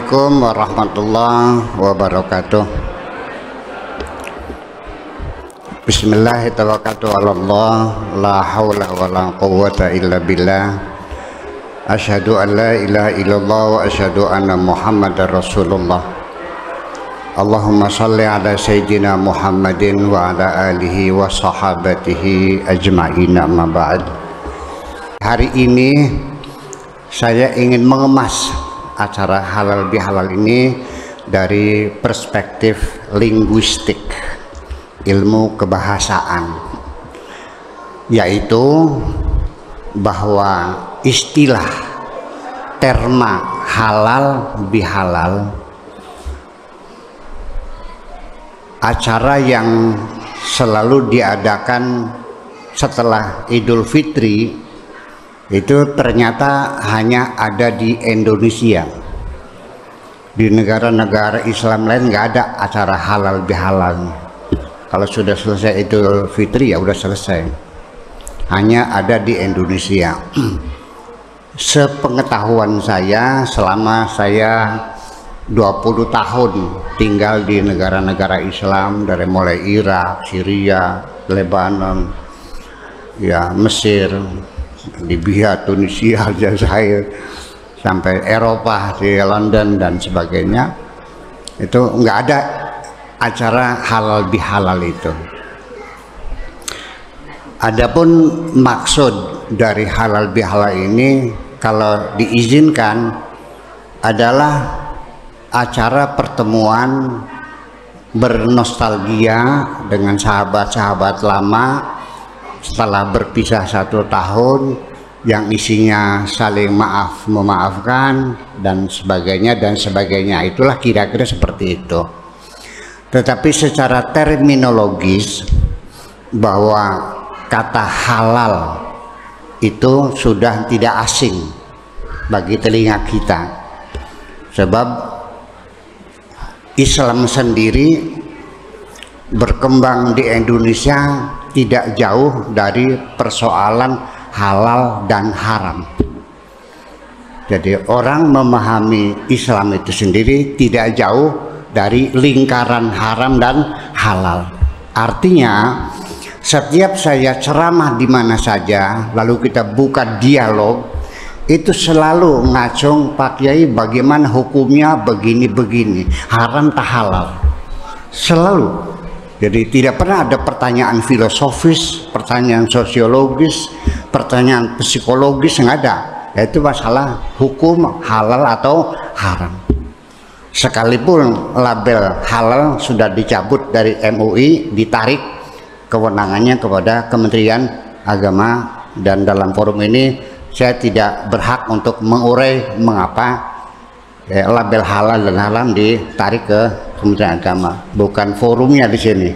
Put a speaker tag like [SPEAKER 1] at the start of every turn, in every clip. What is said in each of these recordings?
[SPEAKER 1] Assalamualaikum warahmatullahi wabarakatuh. Bismillahirrahmanirrahim. La haula wa la quwwata illa billah. Asyhadu an la ilaha illallah wa asyhadu anna Muhammadar Rasulullah. Allahumma shalli ala sayyidina Muhammadin wa ala alihi wa sahabatihi ajma'in, amma ba'd. Hari ini saya ingin mengemas acara halal bihalal ini dari perspektif linguistik, ilmu kebahasaan, yaitu bahwa istilah terma halal bihalal, acara yang selalu diadakan setelah Idul Fitri, itu ternyata hanya ada di Indonesia. Di negara-negara Islam lain nggak ada acara halal bihalal. Kalau sudah selesai Idul Fitri ya udah selesai. Hanya ada di Indonesia. Sepengetahuan saya, selama saya 20 tahun tinggal di negara-negara Islam, dari mulai Irak, Syria, Lebanon, ya Mesir, Libya, Tunisia, Aljazair, sampai Eropa di London dan sebagainya, itu nggak ada acara halal bihalal itu. Adapun maksud dari halal bihalal ini, kalau diizinkan, adalah acara pertemuan bernostalgia dengan sahabat-sahabat lama setelah berpisah 1 tahun, yang isinya saling maaf memaafkan dan sebagainya dan sebagainya. Itulah kira-kira seperti itu. Tetapi secara terminologis, bahwa kata halal itu sudah tidak asing bagi telinga kita, sebab Islam sendiri berkembang di Indonesia tidak jauh dari persoalan halal dan haram. Jadi orang memahami Islam itu sendiri tidak jauh dari lingkaran haram dan halal. Artinya setiap saya ceramah di mana saja, lalu kita buka dialog, itu selalu ngacung Pak Kiai bagaimana hukumnya begini-begini, haram tak halal, selalu. Jadi tidak pernah ada pertanyaan filosofis, pertanyaan sosiologis, pertanyaan psikologis, nggak ada. Yaitu masalah hukum halal atau haram. Sekalipun label halal sudah dicabut dari MUI, ditarik kewenangannya kepada Kementerian Agama, dan dalam forum ini saya tidak berhak untuk mengurai mengapa label halal dan haram ditarik ke Kementerian Agama, bukan forumnya di sini.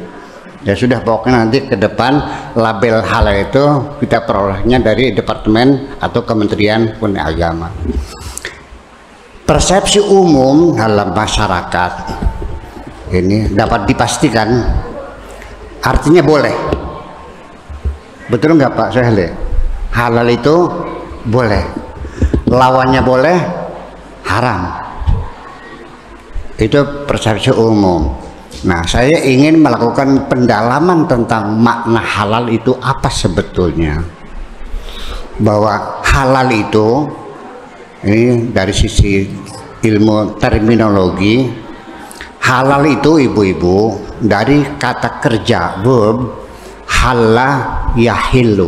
[SPEAKER 1] Ya sudah, pokoknya nanti ke depan label halal itu kita perolehnya dari Departemen atau Kementerian Agama. Persepsi umum dalam masyarakat ini dapat dipastikan artinya boleh. Betul nggak Pak Soehli? Halal itu boleh, lawannya boleh haram. Itu persepsi umum. Nah, saya ingin melakukan pendalaman tentang makna halal itu apa sebetulnya. Bahwa halal itu, ini dari sisi ilmu terminologi, halal itu ibu-ibu dari kata kerja verb halla yahillu.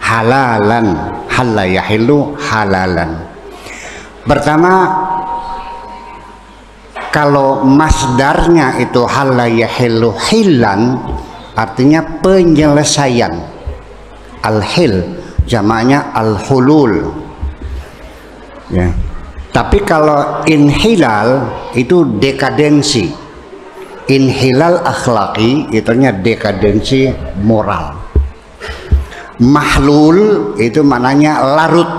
[SPEAKER 1] Halalan, halla yahillu, halalan. Pertama, kalau masdarnya itu halla yahillu hillan, artinya penyelesaian. Al-hil jamaknya al-hulul, ya. Tapi kalau inhilal itu dekadensi. Inhilal akhlaki itunya dekadensi moral. Mahlul itu maknanya larut.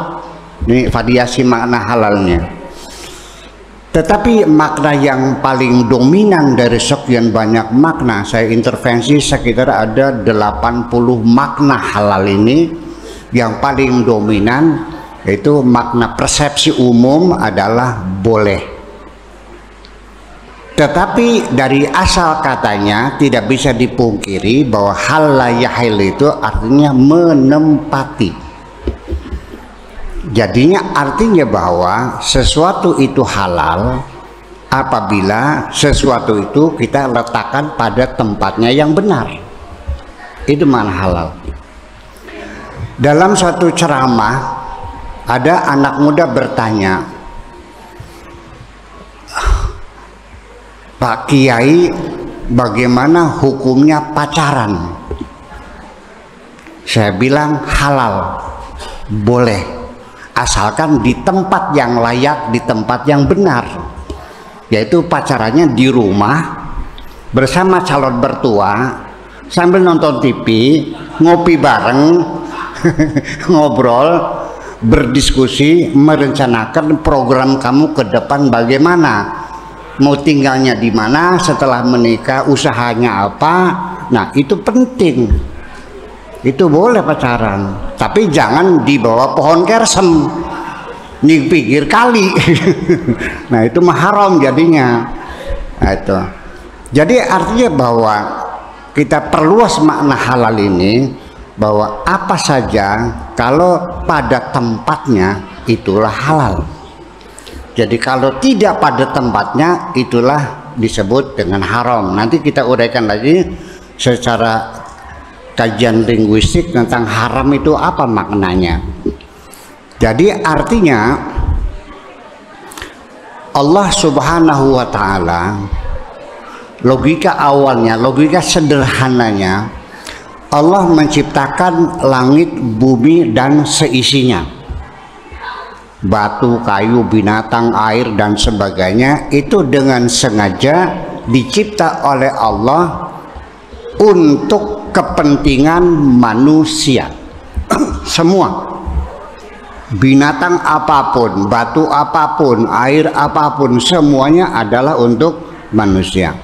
[SPEAKER 1] Ini variasi makna halalnya. Tetapi makna yang paling dominan dari sekian banyak makna, saya intervensi sekitar ada 80 makna halal ini. Yang paling dominan Itu makna persepsi umum adalah boleh. Tetapi dari asal katanya tidak bisa dipungkiri bahwa hal la yahil itu artinya menempati. Jadinya artinya bahwa sesuatu itu halal apabila sesuatu itu kita letakkan pada tempatnya yang benar. Itu makna halal. Dalam suatu ceramah ada anak muda bertanya, "Pak Kiai, bagaimana hukumnya pacaran?" Saya bilang halal, boleh, asalkan di tempat yang layak, di tempat yang benar, yaitu pacarannya di rumah bersama calon mertua sambil nonton TV, ngopi bareng, ngobrol, berdiskusi, merencanakan program kamu ke depan bagaimana. Mau tinggalnya di mana setelah menikah, usahanya apa. Nah, itu penting. Itu boleh pacaran, tapi jangan di bawah pohon kersem di pinggir kali. Nah, itu mah haram jadinya. Nah, itu. Jadi artinya bahwa kita perluas makna halal ini, bahwa apa saja kalau pada tempatnya itulah halal. Jadi kalau tidak pada tempatnya itulah disebut dengan haram. Nanti kita uraikan lagi secara kajian linguistik tentang haram itu apa maknanya. Jadi artinya Allah Subhanahu wa ta'ala, logika awalnya, logika sederhananya, Allah menciptakan langit, bumi dan seisinya, batu, kayu, binatang, air dan sebagainya, itu dengan sengaja dicipta oleh Allah untuk kepentingan manusia. Semua binatang apapun, batu apapun, air apapun, semuanya adalah untuk manusia.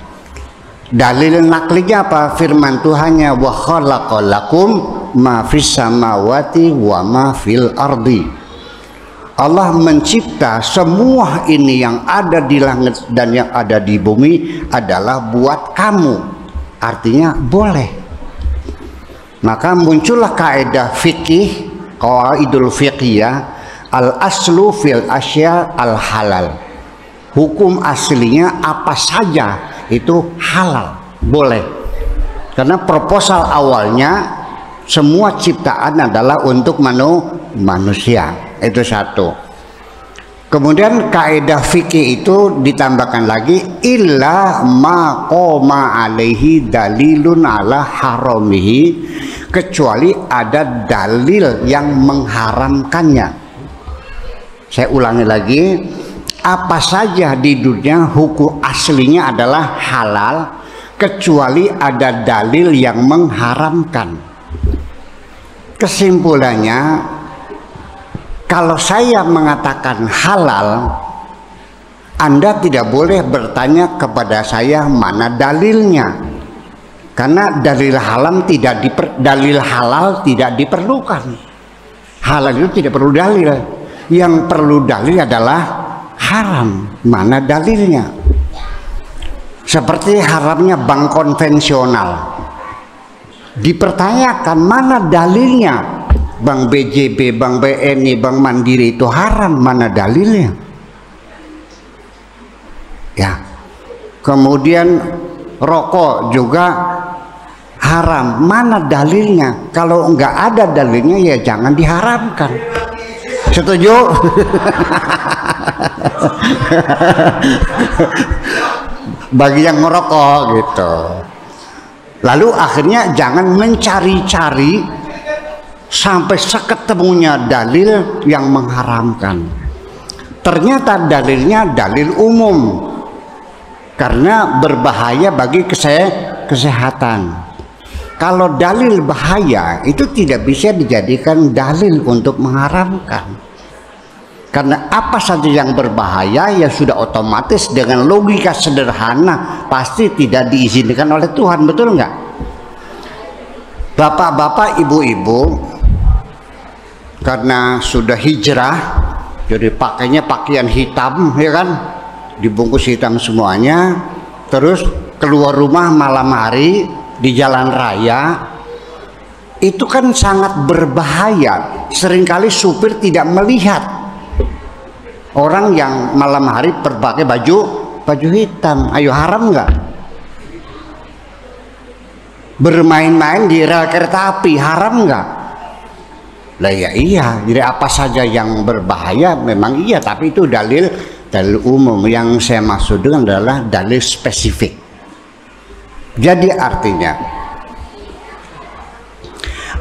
[SPEAKER 1] Dalil naklinya apa? Firman Tuhannya, wa khalaqalakum ma fis samawati wa ma fil ardi. Allah mencipta semua ini yang ada di langit dan yang ada di bumi adalah buat kamu. Artinya boleh. Maka muncullah kaidah fikih, qawaidul fiqhiyah, al aslu fil asya al halal. Hukum aslinya apa saja itu halal, boleh. Karena proposal awalnya semua ciptaan adalah untuk manusia. Itu satu. Kemudian kaidah fikih itu ditambahkan lagi, illa ma qoma alaihi dalilun ala haramihi, kecuali ada dalil yang mengharamkannya. Saya ulangi lagi, apa saja di dunia hukum aslinya adalah halal kecuali ada dalil yang mengharamkan. Kesimpulannya, kalau saya mengatakan halal, Anda tidak boleh bertanya kepada saya mana dalilnya, karena dalil halal tidak diperlukan. Halal itu tidak perlu dalil. Yang perlu dalil adalah haram, mana dalilnya. Seperti haramnya bank konvensional, dipertanyakan mana dalilnya. Bank BJB, Bank BNI, Bank Mandiri itu haram, mana dalilnya? Ya. Kemudian rokok juga haram, mana dalilnya? Kalau enggak ada dalilnya ya jangan diharamkan. Setuju? Bagi yang merokok gitu. Lalu akhirnya jangan mencari-cari sampai seketemunya dalil yang mengharamkan. Ternyata dalilnya dalil umum karena berbahaya bagi kesehatan. Kalau dalil bahaya itu tidak bisa dijadikan dalil untuk mengharamkan. Karena apa saja yang berbahaya ya sudah otomatis dengan logika sederhana pasti tidak diizinkan oleh Tuhan, betul nggak? Bapak-bapak, ibu-ibu, karena sudah hijrah, jadi pakainya pakaian hitam, ya kan, dibungkus hitam semuanya, terus keluar rumah malam hari di jalan raya, itu kan sangat berbahaya. Seringkali supir tidak melihat orang yang malam hari berpakai baju hitam. Ayo, haram nggak? Bermain-main di rel kereta api haram nggak? Lah ya iya, jadi apa saja yang berbahaya memang iya, tapi itu dalil umum. Yang saya maksud dengan adalah dalil spesifik. Jadi artinya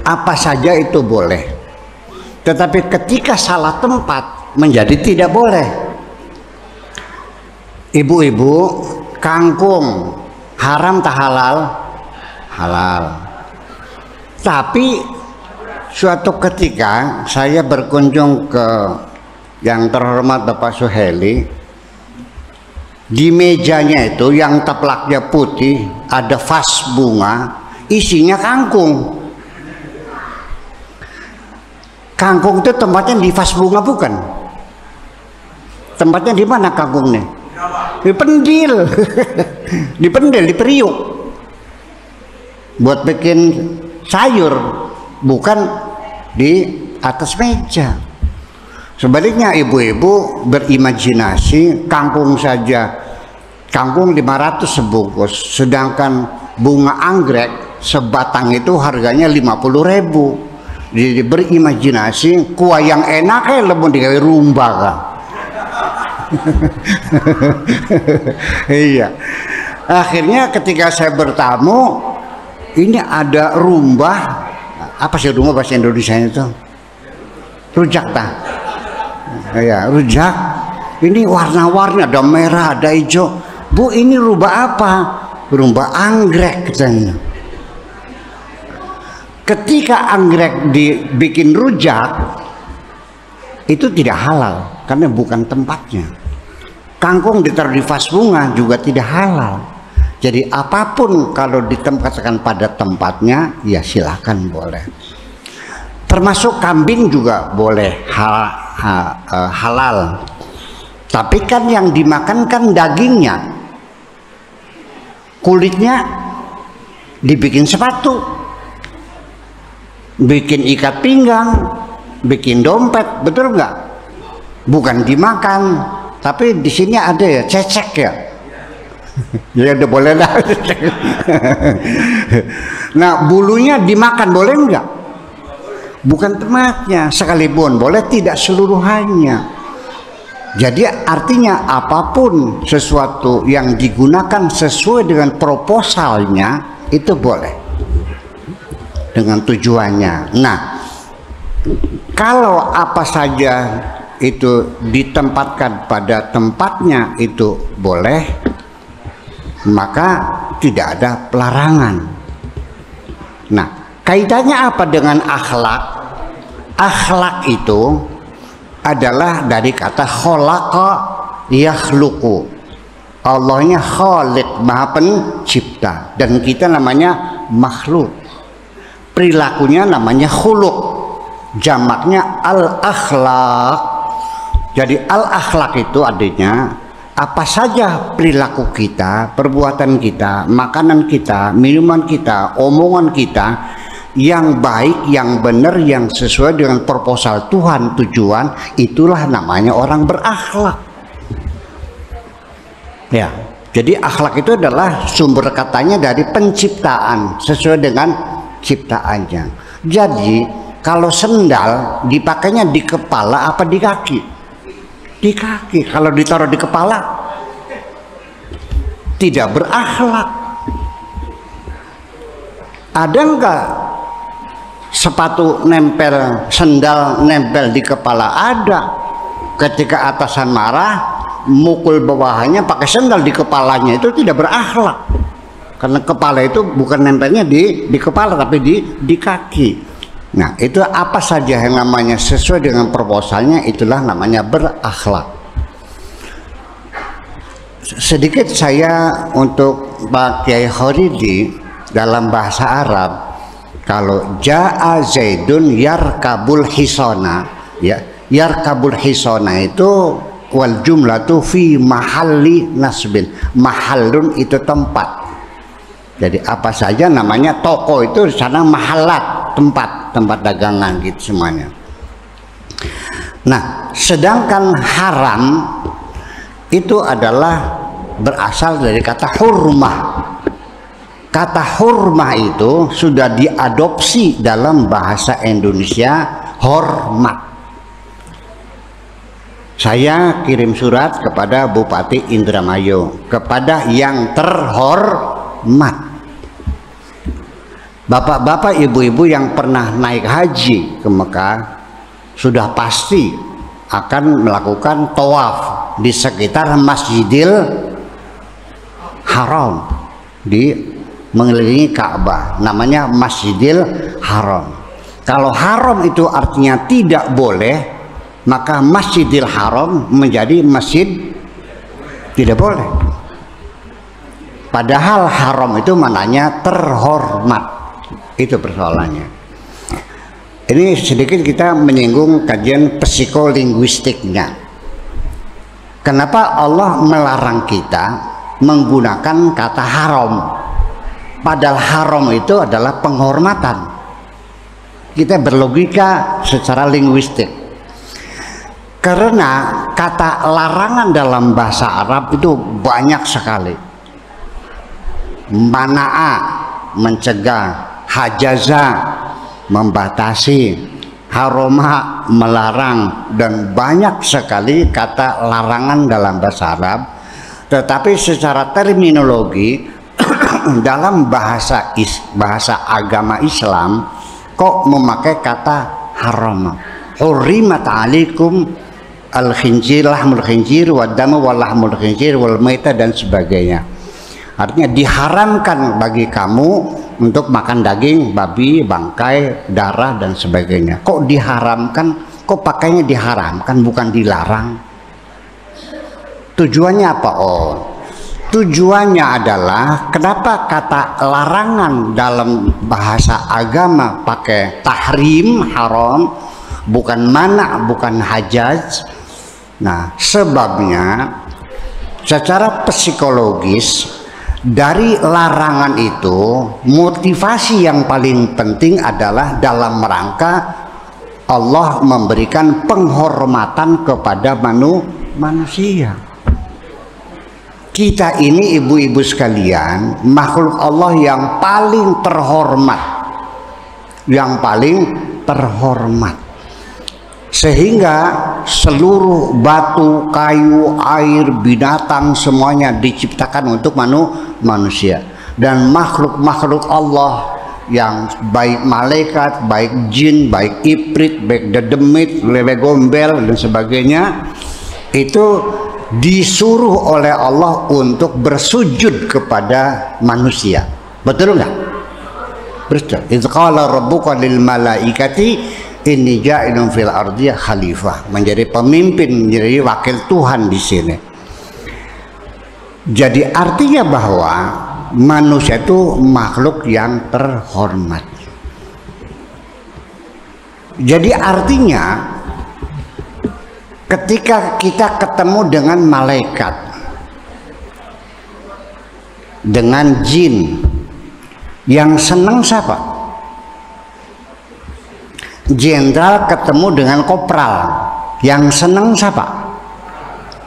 [SPEAKER 1] apa saja itu boleh, tetapi ketika salah tempat menjadi tidak boleh. Ibu-ibu, kangkung haram tak halal? Halal. Tapi suatu ketika saya berkunjung ke yang terhormat Bapak Suheli, di mejanya itu yang taplaknya putih, ada vas bunga, isinya kangkung. Kangkung itu tempatnya di vas bunga bukan? Tempatnya di mana kangkungnya? Di pendil. Di pendil, di periuk. Buat bikin sayur, bukan di atas meja. Sebaliknya ibu-ibu berimajinasi, kangkung saja, kangkung 500 sebungkus, sedangkan bunga anggrek sebatang itu harganya 50.000. Jadi berimajinasi, kuah yang enak lebih digawe rumba kan. Iya. Akhirnya ketika saya bertamu, ini ada rumba, apa sih rumba bahasa Indonesia itu? Rujak tak? Ya, rujak. Ini warna-warni, ada merah, ada hijau. Bu, ini rumba apa? Rumba anggrek katanya. Ketika anggrek dibikin rujak, itu tidak halal karena bukan tempatnya. Kangkung ditaruh di vas bunga juga tidak halal. Jadi apapun kalau ditempatkan pada tempatnya, ya silakan boleh. Termasuk kambing juga boleh halal. Tapi kan yang dimakan kan dagingnya, kulitnya dibikin sepatu, bikin ikat pinggang, bikin dompet, betul nggak? Bukan dimakan, tapi di sini ada ya cecek ya. Ya udah boleh lah. Nah, bulunya dimakan boleh nggak? Bukan tempatnya, sekalipun boleh tidak seluruhannya. Jadi artinya apapun sesuatu yang digunakan sesuai dengan proposalnya itu boleh dengan tujuannya. Nah, kalau apa saja itu ditempatkan pada tempatnya itu boleh, maka tidak ada pelarangan. Nah, kaitannya apa dengan akhlak? Akhlak itu adalah dari kata khalaqa yakhluqu. Allahnya khaliq, maha pencipta, dan kita namanya makhluk. Perilakunya namanya khuluq, jamaknya al-akhlaq. Jadi al-akhlaq itu artinya apa saja perilaku kita, perbuatan kita, makanan kita, minuman kita, omongan kita yang baik, yang benar, yang sesuai dengan proposal Tuhan, tujuan, itulah namanya orang berakhlak. Ya, jadi akhlak itu adalah sumber katanya dari penciptaan, sesuai dengan ciptaannya. Jadi kalau sendal dipakainya di kepala apa di kaki? Di kaki. Kalau ditaruh di kepala tidak berakhlak. Ada enggak sepatu nempel, sendal nempel di kepala? Ada. Ketika atasan marah, mukul bawahannya pakai sendal di kepalanya, itu tidak berakhlak. Karena kepala itu bukan nempelnya di kepala tapi di kaki. Nah, itu apa saja yang namanya sesuai dengan proposalnya, itulah namanya berakhlak. Sedikit saya untuk Pak Kiai Khairidi dalam bahasa Arab, Kalau jaa Zaidun yarkabul hisona, ya, yarkabul hisona itu wal jumlatu fi mahalli nasbin. Mahallun itu tempat. Jadi apa saja namanya toko itu di sana mahallat, tempat dagangan gitu semuanya. Nah, sedangkan haram itu adalah berasal dari kata hurmah. Kata hurmah itu sudah diadopsi dalam bahasa Indonesia hormat. Saya kirim surat kepada Bupati Indramayu, kepada yang terhormat. Bapak-bapak, ibu-ibu yang pernah naik haji ke Mekah sudah pasti akan melakukan tawaf di sekitar Masjidil Haram, di mengelilingi Ka'bah, namanya Masjidil Haram. Kalau haram itu artinya tidak boleh, maka Masjidil Haram menjadi masjid tidak boleh. Padahal haram itu maknanya terhormat. Itu persoalannya. Ini sedikit kita menyinggung kajian psikolinguistiknya. Kenapa Allah melarang kita menggunakan kata haram? Padahal haram itu adalah penghormatan. Kita berlogika secara linguistik. Karena kata larangan dalam bahasa Arab itu banyak sekali. Mana'a, mencegah, hajaza, membatasi, haroma, melarang, dan banyak sekali kata larangan dalam bahasa Arab. Tetapi secara terminologi dalam bahasa agama Islam kok memakai kata haram. Hurrimat alaikum al-khinzir, lahmul khinzir, wad-damu wal lahmul khinzir wal maita, dan sebagainya. Artinya diharamkan bagi kamu untuk makan daging babi, bangkai, darah, dan sebagainya. Kok diharamkan? Kok pakainya diharamkan, bukan dilarang? Tujuannya apa? Oh, tujuannya adalah kenapa kata larangan dalam bahasa agama pakai tahrim, haram, bukan mana, bukan hajaz. Nah, sebabnya secara psikologis dari larangan itu, motivasi yang paling penting adalah dalam rangka Allah memberikan penghormatan kepada manusia. Kita ini ibu-ibu sekalian, makhluk Allah yang paling terhormat, yang paling terhormat. Sehingga seluruh batu, kayu, air, binatang semuanya diciptakan untuk manusia. Dan makhluk-makhluk Allah yang baik malaikat, baik jin, baik ifrit, baik dedemit, lele gombel, dan sebagainya, itu disuruh oleh Allah untuk bersujud kepada manusia. Betul nggak? Betul. Idz qala rabbuka lil malaikati inni ja'ilun fil ardi khalifah, menjadi pemimpin, menjadi wakil Tuhan di sini. Jadi artinya bahwa manusia itu makhluk yang terhormat. Jadi artinya ketika kita ketemu dengan malaikat, dengan jin, yang senang siapa? Jenderal ketemu dengan kopral, yang senang siapa?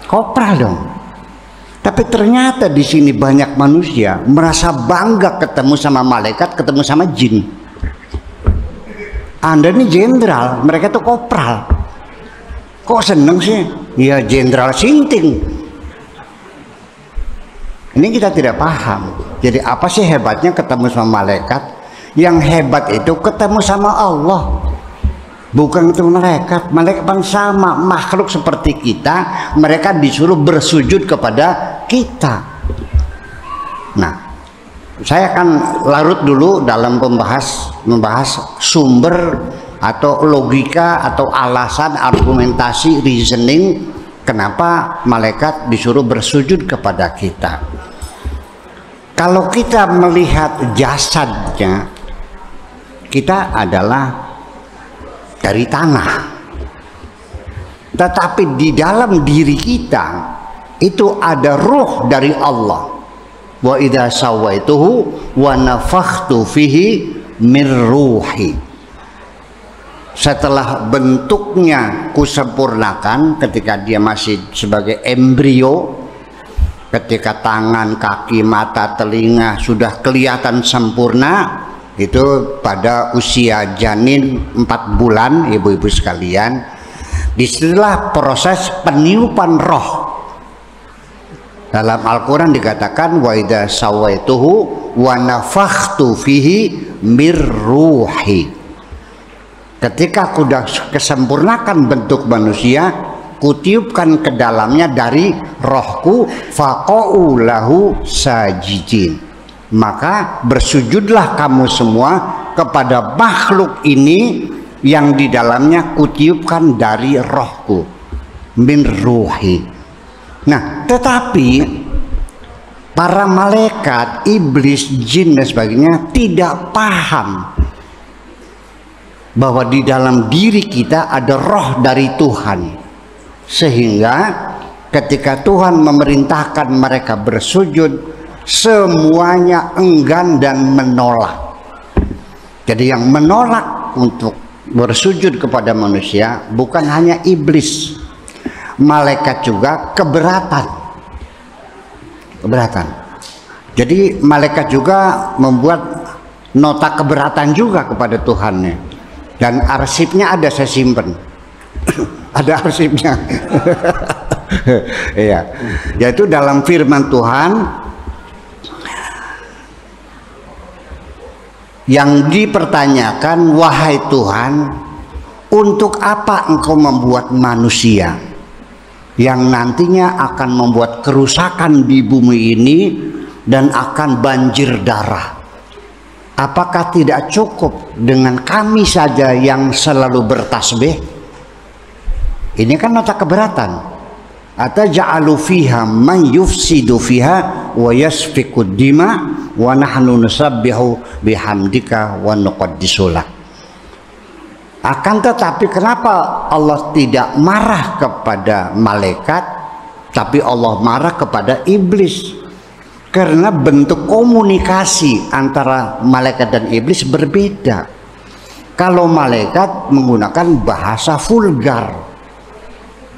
[SPEAKER 1] Kopral dong. Tapi ternyata di sini banyak manusia merasa bangga ketemu sama malaikat, ketemu sama jin. Anda ini jenderal, mereka tuh kopral. Kok seneng sih? Ya jenderal sinting. Ini kita tidak paham. Jadi apa sih hebatnya ketemu sama malaikat? Yang hebat itu ketemu sama Allah. Bukan itu malaikat. Malaikat pun sama, makhluk seperti kita. Mereka disuruh bersujud kepada kita. Nah, saya akan larut dulu dalam membahas sumber atau logika atau alasan, argumentasi, reasoning kenapa malaikat disuruh bersujud kepada kita. Kalau kita melihat jasadnya, kita adalah dari tanah, tetapi di dalam diri kita itu ada ruh dari Allah. Wa idza sawaituhu wa nafakhtu fihi min ruhi. Setelah bentuknya kusempurnakan ketika dia masih sebagai embrio, ketika tangan, kaki, mata, telinga sudah kelihatan sempurna, itu pada usia janin 4 bulan, ibu-ibu sekalian, disitulah proses peniupan roh. Dalam Al-Quran dikatakan wa idza sawaituhu wa nafakhtu fihi mir ruhi. Ketika sudah kesempurnakan bentuk manusia, kutiupkan ke dalamnya dari rohku, faqa'u lahu sajidin. Maka bersujudlah kamu semua kepada makhluk ini yang di dalamnya kutiupkan dari rohku, min ruhi. Nah, tetapi para malaikat, iblis, jin dan sebagainya tidak paham bahwa di dalam diri kita ada roh dari Tuhan, sehingga ketika Tuhan memerintahkan mereka bersujud, semuanya enggan dan menolak. Jadi yang menolak untuk bersujud kepada manusia bukan hanya iblis, malaikat juga keberatan. Jadi malaikat juga membuat nota keberatan juga kepada Tuhannya, dan arsipnya ada, saya simpen. Ada arsipnya. Iya, yaitu dalam firman Tuhan yang dipertanyakan, wahai Tuhan, untuk apa engkau membuat manusia yang nantinya akan membuat kerusakan di bumi ini dan akan banjir darah? Apakah tidak cukup dengan kami saja yang selalu bertasbih? Ini kan nota keberatan. Ataj'alu fiha man yufsidu fiha wa yasfiku dima wa nahnu nusabbihu bihamdika wa nuqaddisu lak. Akan tetapi kenapa Allah tidak marah kepada malaikat, tapi Allah marah kepada iblis? Karena bentuk komunikasi antara malaikat dan iblis berbeda. Kalau malaikat menggunakan bahasa vulgar,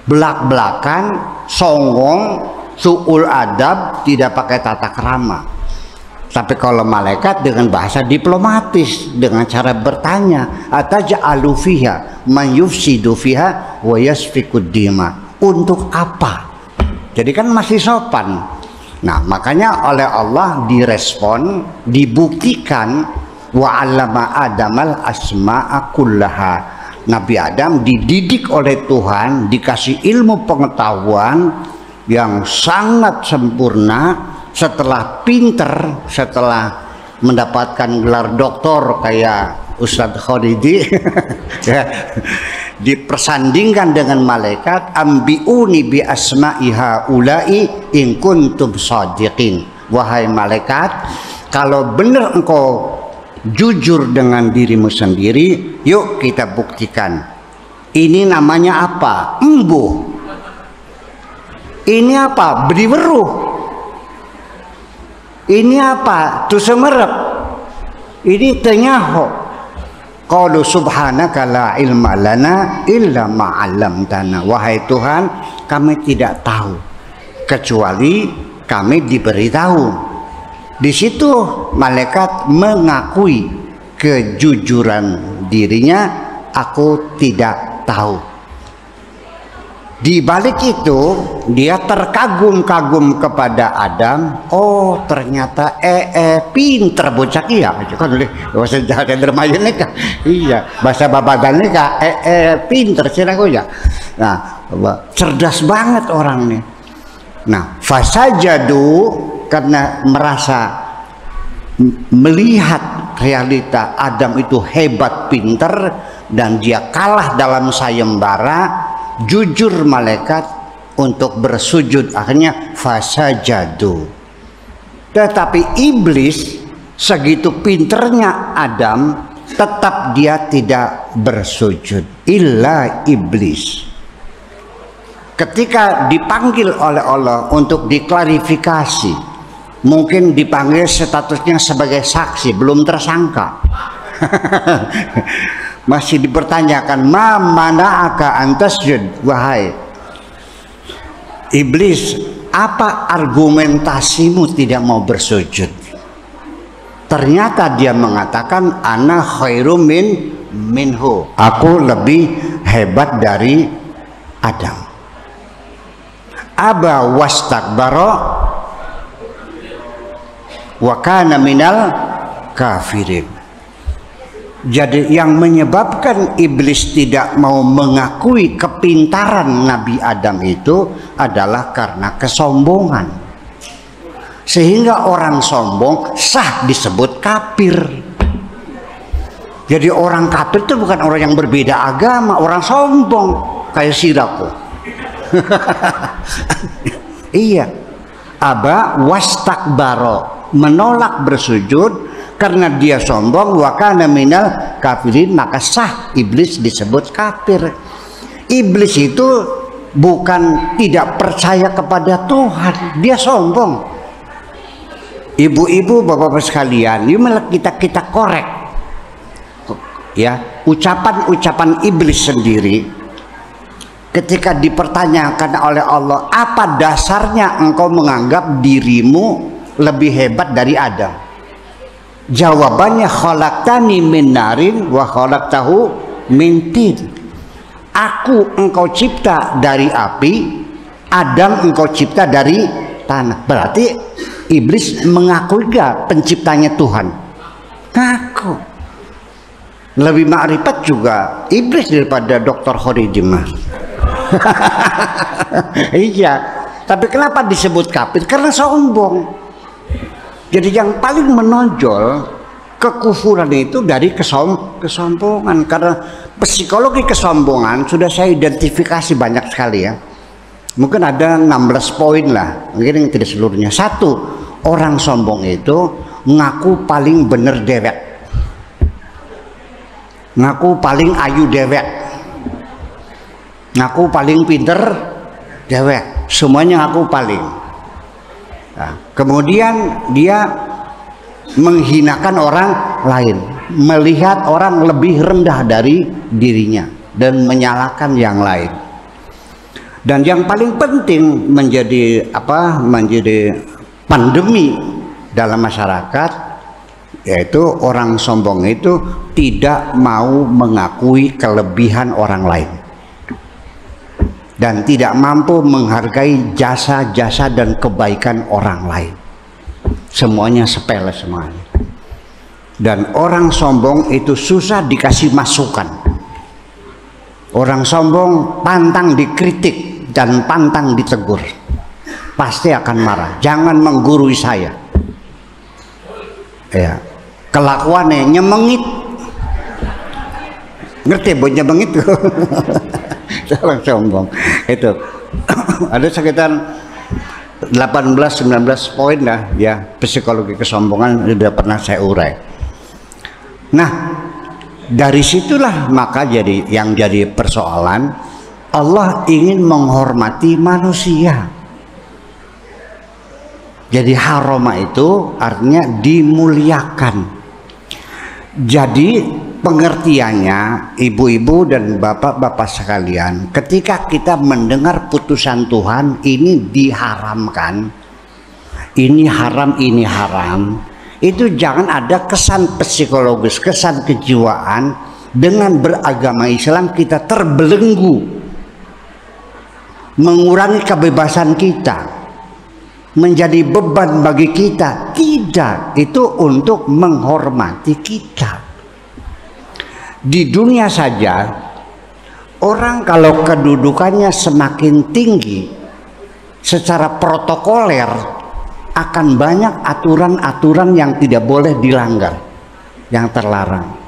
[SPEAKER 1] belak-belakan, songong, su'ul adab, tidak pakai tata krama. Tapi kalau malaikat dengan bahasa diplomatis, dengan cara bertanya, ataj'alu fiha man yufsidu fiha wa yasfiku dima. Untuk apa? Jadi kan masih sopan. Nah, makanya oleh Allah direspon, dibuktikan, wa 'allama adamal asma'a kullaha. Nabi Adam dididik oleh Tuhan, dikasih ilmu pengetahuan yang sangat sempurna. Setelah pinter, setelah mendapatkan gelar doktor kayak Ustadz Khalidi, ya, dipersandingkan dengan malaikat, ambiuni bi asma'iha ulai in kuntum shadiqin. Wahai malaikat, kalau benar engkau jujur dengan dirimu sendiri, yuk kita buktikan. Ini namanya apa? Embuh. Ini apa? Beriweruh. Ini apa? Tusemerep. Ini tenyaho. Qalu subhanaka la ilma lana illa ma 'allamtana. Wahai Tuhan, kami tidak tahu kecuali kami diberitahu. Di situ malaikat mengakui kejujuran dirinya, aku tidak tahu. Di balik itu dia terkagum-kagum kepada Adam. Oh, ternyata pinter bocah iya. Kan bahasa Jawa dermayan nih. Iya, bahasa babagan nih pinter sira ya. Nah, cerdas banget orang nih. Nah, fasajadu, karena merasa melihat realita Adam itu hebat, pinter, dan dia kalah dalam sayembara, jujur malaikat untuk bersujud, akhirnya fasajadu. Tetapi iblis segitu pinternya Adam, tetap dia tidak bersujud. Illa iblis. Ketika dipanggil oleh Allah untuk diklarifikasi, mungkin dipanggil statusnya sebagai saksi, belum tersangka. Masih dipertanyakan, ma mana'aka antasjud, wahai iblis, apa argumentasimu tidak mau bersujud? Ternyata dia mengatakan, ana khairum minhu, aku lebih hebat dari Adam. Aba wastakbara wa kana minal kafirin. Jadi yang menyebabkan iblis tidak mau mengakui kepintaran Nabi Adam itu adalah karena kesombongan. Sehingga orang sombong sah disebut kafir. Jadi orang kafir itu bukan orang yang berbeda agama, orang sombong kayak Sirako. Iya. Aba wastakbaro, menolak bersujud karena dia sombong, wa kana minal kafirin, maka sah iblis disebut kafir. Iblis itu bukan tidak percaya kepada Tuhan, dia sombong. Ibu-ibu, bapak-bapak sekalian, kita korek ya ucapan-ucapan iblis sendiri. Ketika dipertanyakan oleh Allah, apa dasarnya engkau menganggap dirimu lebih hebat dari Adam? Jawabannya, khalaqtani min narin wa khalaqtahu min tin. Aku engkau cipta dari api, Adam engkau cipta dari tanah. Berarti iblis mengakui gak penciptanya Tuhan? Ngaku. Lebih ma'rifat juga iblis daripada Dr. Khorijimah. Iya. Tapi kenapa disebut kafir? Karena sombong. Jadi yang paling menonjol kekufuran itu dari kesombongan. Karena psikologi kesombongan sudah saya identifikasi banyak sekali ya. Mungkin ada 16 poin lah, mungkin tidak seluruhnya. Satu, orang sombong itu ngaku paling bener dewek, ngaku paling ayu dewek, ngaku paling pinter dewek, semuanya ngaku paling. Nah, kemudian dia menghinakan orang lain, melihat orang lebih rendah dari dirinya dan menyalahkan yang lain. Dan yang paling penting menjadi pandemi dalam masyarakat, yaitu orang sombong itu tidak mau mengakui kelebihan orang lain dan tidak mampu menghargai jasa-jasa dan kebaikan orang lain. Semuanya sepele semuanya. Dan orang sombong itu susah dikasih masukan. Orang sombong pantang dikritik dan pantang ditegur, pasti akan marah. Jangan menggurui saya. Ya, kelakuannya nyemengit. Ngerti bu nyemengit? Orang sombong itu ada sekitar 18-19 poin lah ya, psikologi kesombongan sudah pernah saya urai. Nah, dari situlah maka yang jadi persoalan, Allah ingin menghormati manusia. Jadi haroma itu artinya dimuliakan. Jadi pengertiannya, ibu-ibu dan bapak-bapak sekalian, ketika kita mendengar putusan Tuhan ini diharamkan, ini haram, ini haram, itu jangan ada kesan psikologis, kesan kejiwaan. Dengan beragama Islam kita terbelenggu, mengurangi kebebasan kita, menjadi beban bagi kita. Tidak, itu untuk menghormati kita. Di dunia saja, orang kalau kedudukannya semakin tinggi secara protokoler, akan banyak aturan-aturan yang tidak boleh dilanggar, yang terlarang.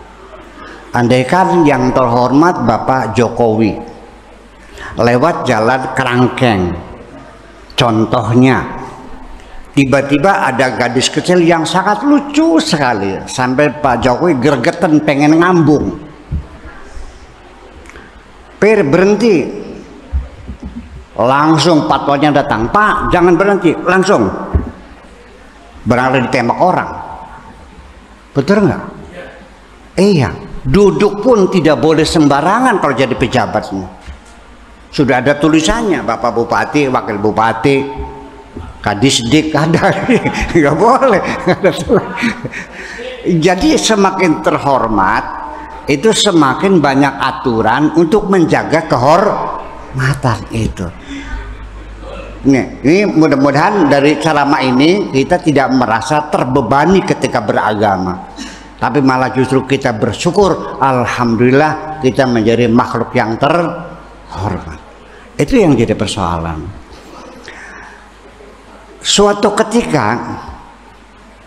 [SPEAKER 1] Andaikan yang terhormat Bapak Jokowi lewat jalan kerangkeng, contohnya tiba-tiba ada gadis kecil yang sangat lucu sekali sampai Pak Jokowi gregetan pengen ngambung. Berhenti, langsung patwanya datang, Pak jangan berhenti, langsung barangkali ditembak orang. Betul nggak? Iya, duduk pun tidak boleh sembarangan kalau jadi pejabatnya. Sudah ada tulisannya, Bapak Bupati, Wakil Bupati, Kadisdik ada, nggak boleh. Jadi semakin terhormat itu semakin banyak aturan untuk menjaga kehormatan itu. Ini mudah-mudahan dari ceramah ini kita tidak merasa terbebani ketika beragama, tapi malah justru kita bersyukur, alhamdulillah kita menjadi makhluk yang terhormat. Itu yang jadi persoalan. Suatu ketika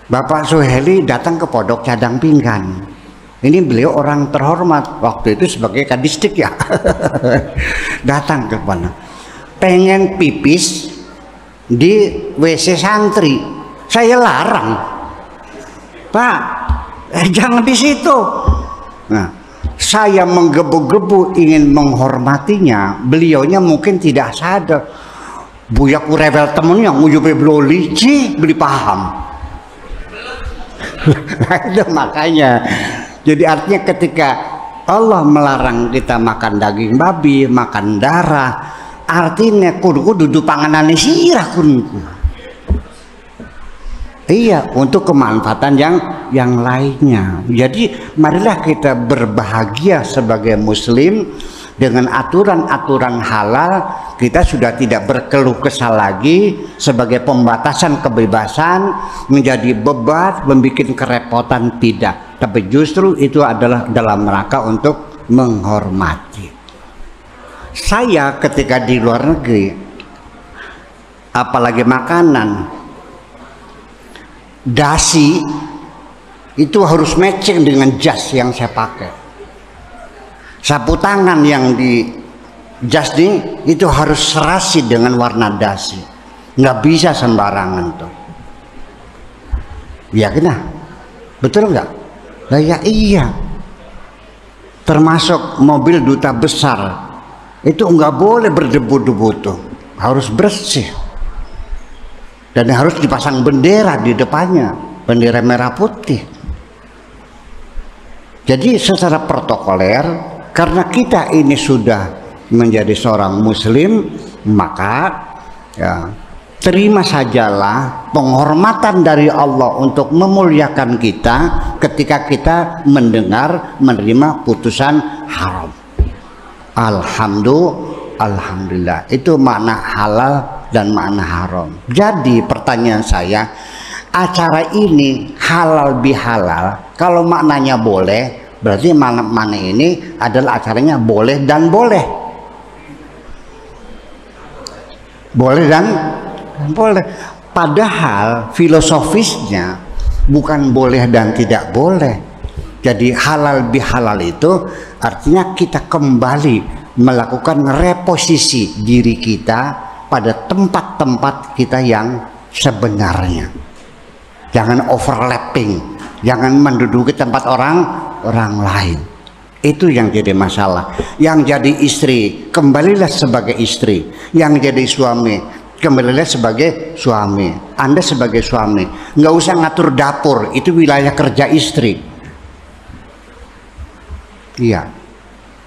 [SPEAKER 1] Bapak Suheli datang ke Pondok Cadang Pinggan. Ini beliau orang terhormat waktu itu sebagai kadisdik ya. Datang ke mana? Pengen pipis di WC santri. Saya larang, Pak, jangan di situ. Nah, saya menggebu-gebu ingin menghormatinya. Beliaunya mungkin tidak sadar. Buyak rewel temennya ngujupe bloli, beli paham. Nah, itu makanya. Jadi artinya ketika Allah melarang kita makan daging babi, makan darah, artinya kudu duduk panganan sirah kunku. Iya, untuk kemanfaatan yang lainnya. Jadi marilah kita berbahagia sebagai muslim dengan aturan-aturan halal. Kita sudah tidak berkeluh kesah lagi sebagai pembatasan kebebasan menjadi beban, membuat kerepotan, tidak. Tapi justru itu adalah dalam rangka untuk menghormati. Saya ketika di luar negeri, apalagi makanan, dasi itu harus matching dengan jas yang saya pakai. Sapu tangan yang di jas ini itu harus serasi dengan warna dasi, nggak bisa sembarangan tuh. Ya kena, betul nggak? Nah, ya iya. Termasuk mobil duta besar itu nggak boleh berdebu-debu tuh, harus bersih. Dan harus dipasang bendera di depannya, bendera merah putih. Jadi secara protokoler, karena kita ini sudah menjadi seorang muslim, maka ya, terima sajalah penghormatan dari Allah untuk memuliakan kita ketika kita mendengar menerima putusan haram. Alhamdulillah, itu makna halal dan makna haram. Jadi pertanyaan saya, acara ini halal bihalal, kalau maknanya boleh, berarti mana ini adalah acaranya boleh dan boleh. Boleh dan boleh. Padahal filosofisnya bukan boleh dan tidak boleh. Jadi halal bihalal itu artinya kita kembali melakukan reposisi diri kita pada tempat-tempat kita yang sebenarnya. Jangan overlapping, jangan menduduki tempat orang lain. Itu yang jadi masalah. Yang jadi istri, kembalilah sebagai istri. Yang jadi suami, kembalilah sebagai suami. Anda sebagai suami, nggak usah ngatur dapur, itu wilayah kerja istri. Iya,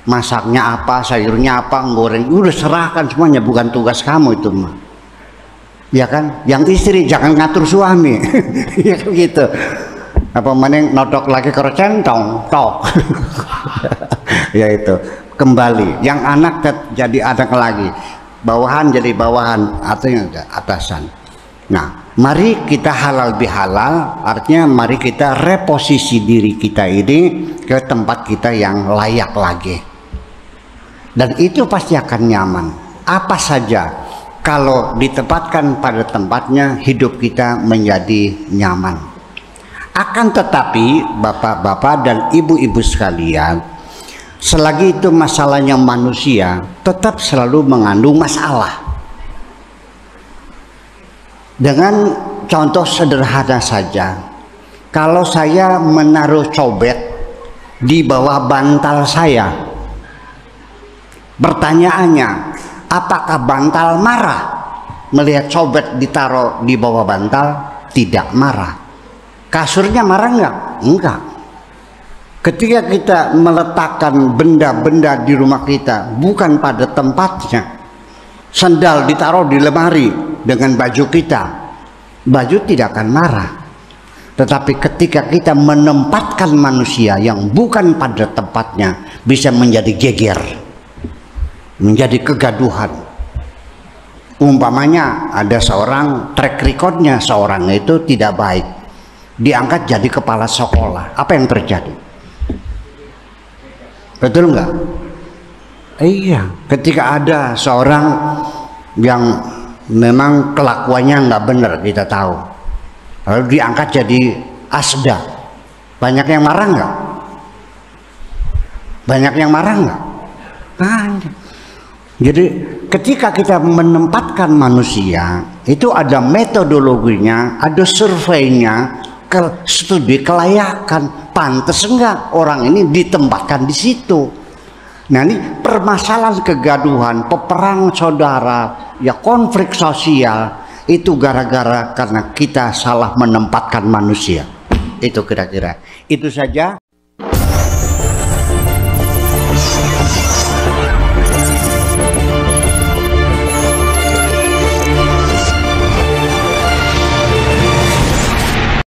[SPEAKER 1] masaknya apa, sayurnya apa, goreng, udah serahkan semuanya, bukan tugas kamu itu mah. Ya kan, yang istri jangan ngatur suami. Ya gitu. Apa mending nodok lagi ke centong tok. Ya itu, kembali yang anak jadi anak lagi, bawahan jadi bawahan, atau yang atasan. Nah, mari kita halal bihalal, artinya mari kita reposisi diri kita ini ke tempat kita yang layak lagi, dan itu pasti akan nyaman. Apa saja kalau ditempatkan pada tempatnya, hidup kita menjadi nyaman. Akan tetapi bapak-bapak dan ibu-ibu sekalian, selagi itu masalahnya manusia, tetap selalu mengandung masalah. Dengan contoh sederhana saja. Kalau saya menaruh cobek di bawah bantal saya, pertanyaannya, apakah bantal marah melihat cobek ditaruh di bawah bantal? Tidak marah. Kasurnya marah enggak? Enggak. Ketika kita meletakkan benda-benda di rumah kita bukan pada tempatnya, sandal ditaruh di lemari dengan baju kita, baju tidak akan marah. Tetapi ketika kita menempatkan manusia yang bukan pada tempatnya, bisa menjadi geger, menjadi kegaduhan. Umpamanya ada seorang, track recordnya seorang itu tidak baik, diangkat jadi kepala sekolah, apa yang terjadi? Betul nggak? Iya, ketika ada seorang yang memang kelakuannya nggak benar, kita tahu, lalu diangkat jadi asda, banyak yang marah nggak? Banyak yang marah nggak? Banyak. Jadi ketika kita menempatkan manusia, itu ada metodologinya, ada surveinya, studi kelayakan, pantas enggak orang ini ditempatkan di situ. Nah, ini permasalahan kegaduhan, peperangan saudara, ya konflik sosial itu gara-gara karena kita salah menempatkan manusia. Itu kira-kira. Itu saja.